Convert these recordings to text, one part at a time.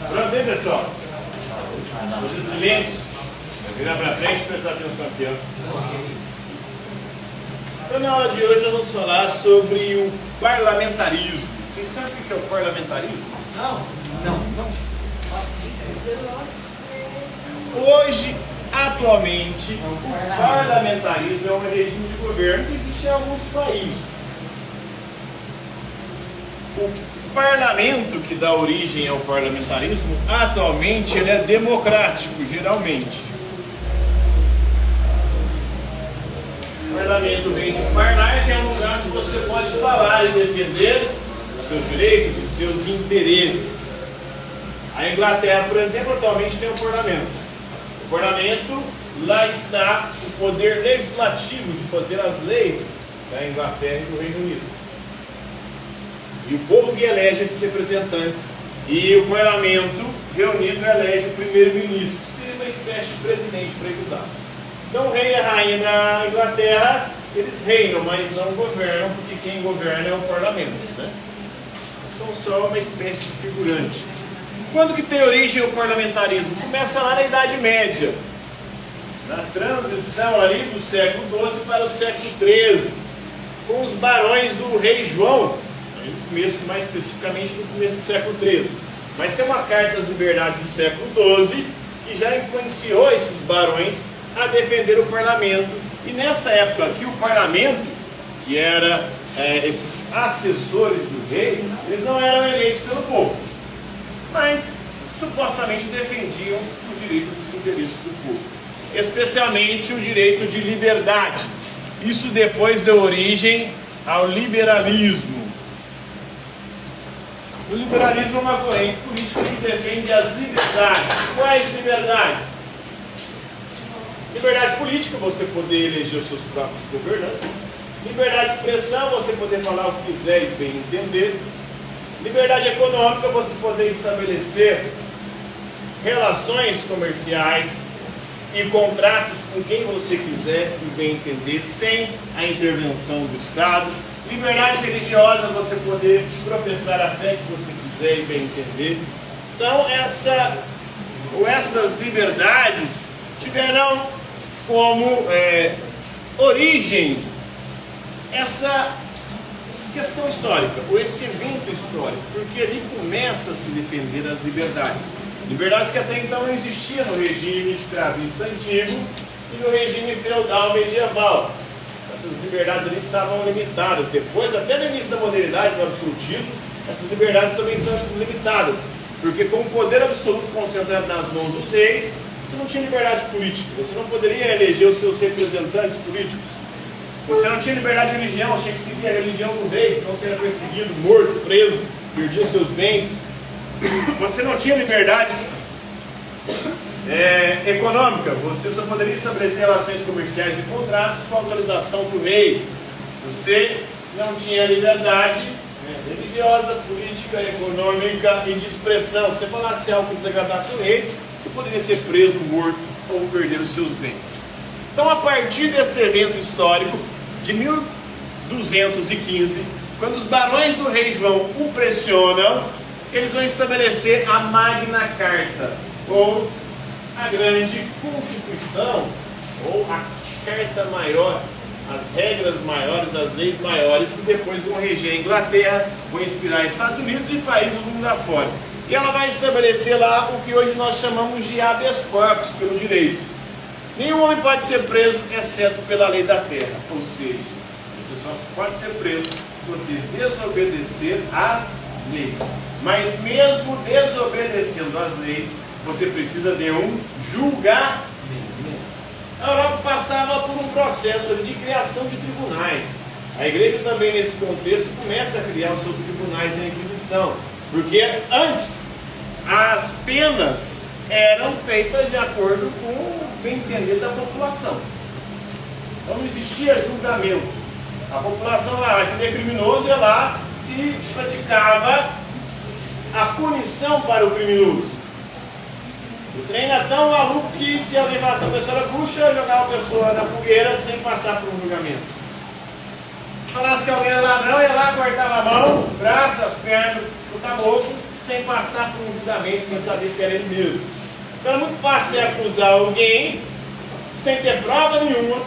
Pronto, hein, pessoal? Fazer silêncio. Virar para frente e prestar atenção aqui, ó. Então, na aula de hoje, nós vamos falar sobre o parlamentarismo. Vocês sabem o que é o parlamentarismo? Não. Hoje, atualmente, o parlamentarismo é um regime de governo que existe em alguns países. O parlamento que dá origem ao parlamentarismo, atualmente, ele é democrático, geralmente. O parlamento vem de parlar, que é um lugar onde você pode falar e defender os seus direitos, os seus interesses. A Inglaterra, por exemplo, atualmente tem um parlamento. O parlamento, lá está o poder legislativo de fazer as leis da Inglaterra e do Reino Unido. E o povo que elege esses representantes. E o parlamento reunido elege o primeiro-ministro, que seria uma espécie de presidente para eles lá. Então o rei e a rainha da Inglaterra, eles reinam, mas não governam, porque quem governa é o parlamento, né? São só uma espécie de figurante. Quando que tem origem o parlamentarismo? Começa lá na Idade Média, na transição ali do século XII para o século XIII, com os barões do rei João, no começo, mais especificamente no começo do século XIII. Mas tem uma Carta das Liberdades do século XII que já influenciou esses barões a defender o parlamento. E nessa época aqui, o parlamento, que era esses assessores do rei, eles não eram eleitos pelo povo, mas supostamente defendiam os direitos e os interesses do povo, especialmente o direito de liberdade. Isso depois deu origem ao liberalismo. O liberalismo é uma corrente política que defende as liberdades. Quais liberdades? Liberdade política, você poder eleger os seus próprios governantes. Liberdade de expressão, você poder falar o que quiser e bem entender. Liberdade econômica, você poder estabelecer relações comerciais e contratos com quem você quiser e bem entender, sem a intervenção do Estado. Liberdade religiosa, você poder professar a fé que você quiser e bem entender. Então, essas liberdades tiveram como origem essa questão histórica, ou esse evento histórico, porque ali começa a se defender as liberdades. Liberdades que até então não existiam no regime escravista antigo e no regime feudal medieval. Essas liberdades ali estavam limitadas. Depois, até no início da modernidade, no absolutismo, essas liberdades também são limitadas. Porque com o poder absoluto concentrado nas mãos dos reis, você não tinha liberdade política. Você não poderia eleger os seus representantes políticos. Você não tinha liberdade de religião, você tinha que seguir a religião do rei, senão você era perseguido, morto, preso, perdia seus bens. Você não tinha liberdade econômica, você só poderia estabelecer relações comerciais e contratos com autorização do rei. Você não tinha liberdade religiosa, política, econômica e de expressão. Se você falasse algo que desagradasse o rei, você poderia ser preso, morto ou perder os seus bens. Então, a partir desse evento histórico de 1215, quando os barões do rei João o pressionam, eles vão estabelecer a Magna Carta, ou a grande Constituição, ou a Carta Maior, as regras maiores, as leis maiores, que depois vão reger a Inglaterra, vão inspirar Estados Unidos e países do mundo afora. E ela vai estabelecer lá o que hoje nós chamamos de habeas corpus, pelo direito. Nenhum homem pode ser preso, exceto pela lei da terra. Ou seja, você só pode ser preso se você desobedecer às leis. Mas mesmo desobedecendo às leis, você precisa de um julgamento. A Europa passava por um processo de criação de tribunais. A igreja também, nesse contexto, começa a criar os seus tribunais na Inquisição. Porque antes, as penas eram feitas de acordo com o bem entender da população. Então não existia julgamento. A população lá, que é criminoso, ia lá e praticava a punição para o criminoso. O trem é tão maluco que se alguém falasse que a pessoa era bruxa, jogava a pessoa na fogueira sem passar por um julgamento. Se falasse que alguém era ladrão, ia lá, cortava a mão, os braços, as pernas do caboclo sem passar por um julgamento, sem saber se era ele mesmo. Então é muito fácil acusar alguém sem ter prova nenhuma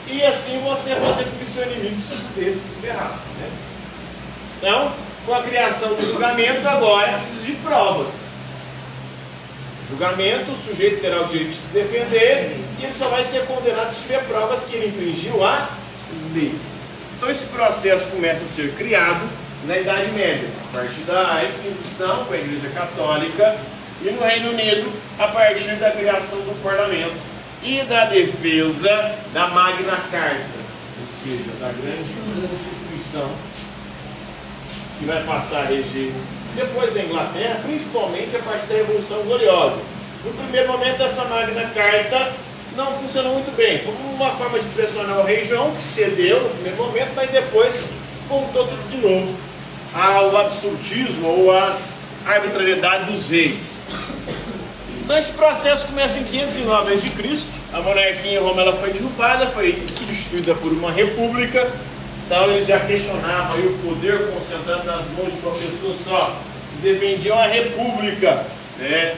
e assim você fazer com que seu inimigo se ferrasse, né? Então, com a criação do julgamento, agora precisa de provas. Julgamento, o sujeito terá o direito de se defender e ele só vai ser condenado se tiver provas que ele infringiu a lei. Então esse processo começa a ser criado na Idade Média, a partir da Inquisição com a Igreja Católica e no Reino Unido, a partir da criação do parlamento e da defesa da Magna Carta, ou seja, da grande Constituição que vai passar a reger depois da Inglaterra, principalmente a partir da Revolução Gloriosa. No primeiro momento, essa Magna Carta não funcionou muito bem. Foi uma forma de pressionar o rei João, que cedeu no primeiro momento, mas depois voltou tudo de novo ao absolutismo ou às arbitrariedades dos reis. Então esse processo começa em 509 a.C. A monarquia em Roma ela foi derrubada, foi substituída por uma república. Então eles já questionavam aí o poder concentrado nas mãos de uma pessoa só, que defendiam a república, né?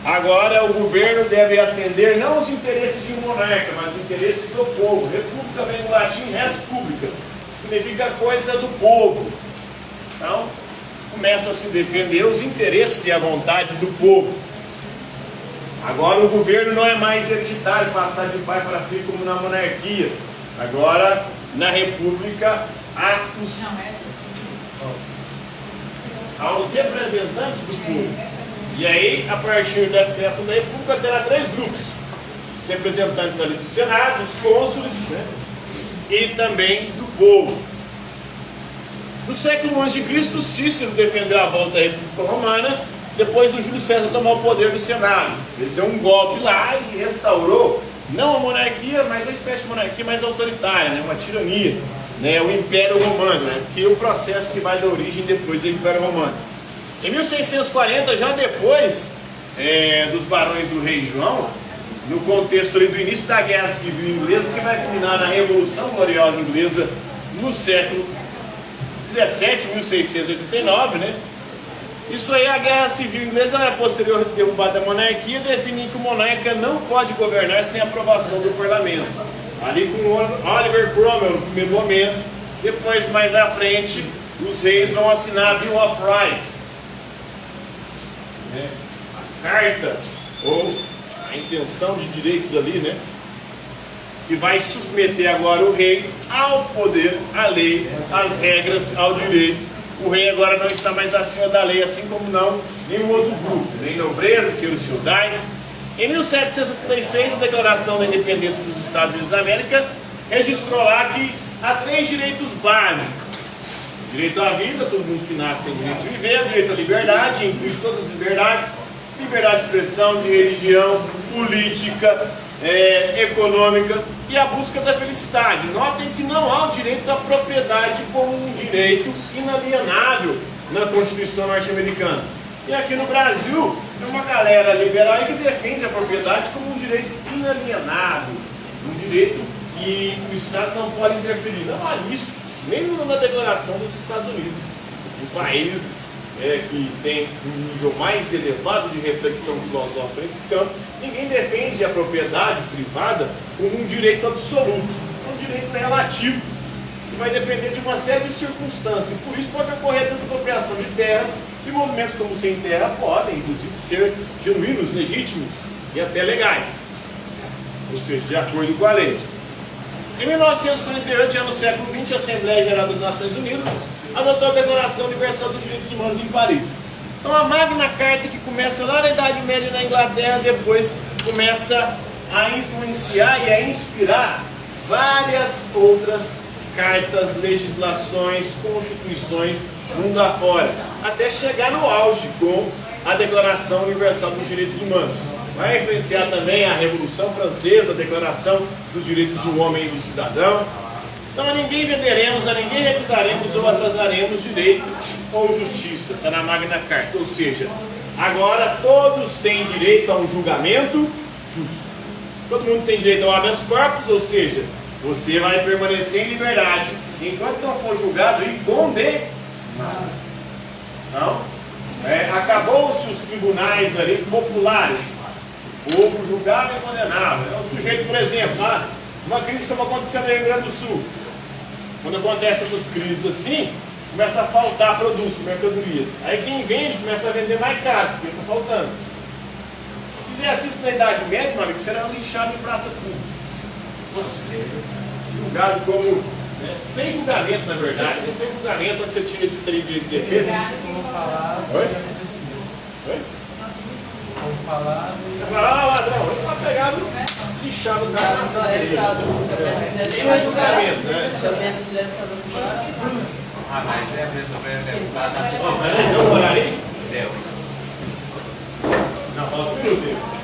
Agora o governo deve atender não os interesses de um monarca, mas os interesses do povo. República vem do latim res publica, que significa coisa do povo. Então começa a se defender os interesses e a vontade do povo. Agora o governo não é mais hereditário, passar de pai para filho como na monarquia. Agora na república aos representantes do povo. E aí, a partir da criação da república, terá 3 grupos: os representantes ali do Senado, os cônsules, né? E também do povo. No século I a.C., Cícero defendeu a volta da República Romana depois do Júlio César tomar o poder do Senado. Ele deu um golpe lá e restaurou não a monarquia, mas uma espécie de monarquia mais autoritária, né? Uma tirania, né? O Império Romano, né? Que é o processo que vai dar origem depois do Império Romano. Em 1640, já depois dos barões do rei João, no contexto ali do início da Guerra Civil Inglesa, que vai culminar na Revolução Gloriosa Inglesa no século 17, 1689, né? Isso aí, a Guerra Civil Inglesa, a posterior derrubada da monarquia, define que o monarca não pode governar sem aprovação do parlamento. Ali com Oliver Cromwell no primeiro momento, depois mais à frente, os reis vão assinar a Bill of Rights, né? A carta ou a intenção de direitos ali, né? Que vai submeter agora o rei ao poder, à lei, às regras, ao direito. O rei agora não está mais acima da lei, assim como não nenhum outro grupo, nem nobreza, senhores feudais. Em 1776, a Declaração da Independência dos Estados Unidos da América registrou lá que há 3 direitos básicos: o direito à vida, todo mundo que nasce tem direito de viver; o direito à liberdade, inclui todas as liberdades; liberdade de expressão, de religião, política, econômica, e a busca da felicidade. Notem que não há o direito da propriedade como um direito inalienável na Constituição norte-americana. E aqui no Brasil, tem uma galera liberal que defende a propriedade como um direito inalienável, um direito que o Estado não pode interferir. Não há isso, nem na Declaração dos Estados Unidos. Um país que tem um nível mais elevado de reflexão filosófica nesse campo, ninguém defende a propriedade privada como um direito absoluto. É um direito relativo, que vai depender de uma série de circunstâncias. E por isso pode ocorrer desapropriação de terras, e movimentos como sem terra podem, inclusive, ser genuínos, legítimos e até legais, ou seja, de acordo com a lei. Em 1948, já no século XX, a Assembleia Geral das Nações Unidas adotou a Declaração Universal dos Direitos Humanos em Paris. Então a Magna Carta, que começa lá na Idade Média na Inglaterra, depois começa a influenciar e a inspirar várias outras cartas, legislações, constituições, mundo afora, até chegar no auge com a Declaração Universal dos Direitos Humanos. Vai influenciar também a Revolução Francesa, a Declaração dos Direitos do Homem e do Cidadão. Então a ninguém venderemos, a ninguém recusaremos ou atrasaremos direito ou justiça. Está na Magna Carta. Ou seja, agora todos têm direito a um julgamento justo. Todo mundo tem direito ao habeas corpus, ou seja, você vai permanecer em liberdade enquanto não for julgado e condenado. Então, criou-se os tribunais ali populares. O povo julgava e condenava. É um sujeito, por exemplo, uma crise como aconteceu no Rio Grande do Sul. Quando acontecem essas crises assim, começa a faltar produtos, mercadorias. Aí quem vende começa a vender mais caro, porque está faltando. Se fizesse isso na Idade Média, meu amigo, será lixado em praça pública. Julgado como, né, sem julgamento, na verdade, sem julgamento, onde você teria de defesa. Vamos falar. Oi? Oi? Vamos falar. Ladrão, ele está pegado, lixado o cara na cadeia. Sem julgamento, né? Mas é mesmo, Ó, mas aí deu um horário aí? deu. Não, falta um minuto.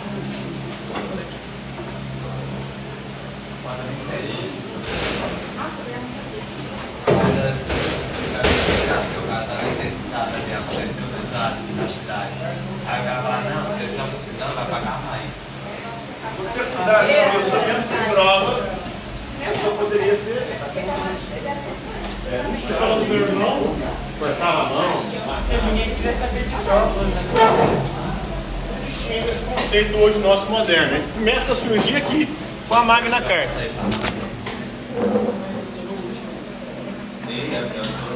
Aí o cara fala, não, você está precisando, vai pagar mais. Se você precisasse uma pessoa mesmo sem prova, a pessoa poderia ser. Você falando do meu irmão, cortava a mão. Ninguém queria saber de prova, né? Existe ainda esse conceito hoje nosso moderno. Né? Começa a surgir aqui com a Magna Carta. E é,